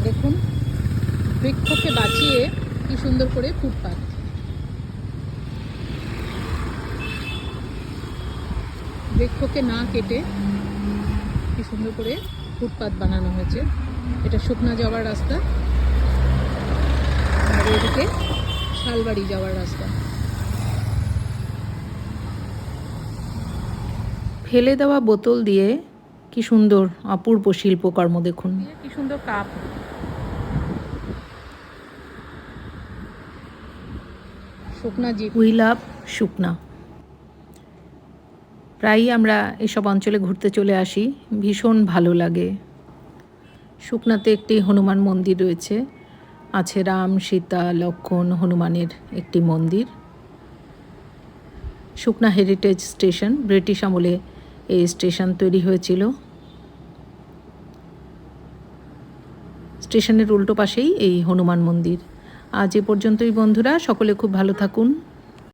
দেখুন বৃক্ষকে বাঁচিয়ে কি সুন্দর করে ফুটপাত, বৃক্ষকে না কেটে কি সুন্দর করে ফুটপাত বানানো হয়েছে। এটা শুকনা যাওয়ার রাস্তা আর এদিকে শালবাড়ি যাওয়ার রাস্তা। ফেলে দেওয়া বোতল দিয়ে কি সুন্দর অপূর্ব শিল্পকর্ম, দেখুন কি সুন্দর কাপ। শুকনা জিপ, উই লাভ শুকনা। প্রায়ই আমরা এসব অঞ্চলে ঘুরতে চলে আসি, ভীষণ ভালো লাগে। শুকনাতে একটি হনুমান মন্দির রয়েছে, আছে রাম সীতা লক্ষ্মণ হনুমানের একটি মন্দির। শুকনা হেরিটেজ স্টেশন, ব্রিটিশ আমলে এই স্টেশন তৈরি হয়েছিল। স্টেশনের উল্টো পাশেই এই হনুমান মন্দির। আজ এ পর্যন্তই বন্ধুরা, সকলে খুব ভালো থাকুন।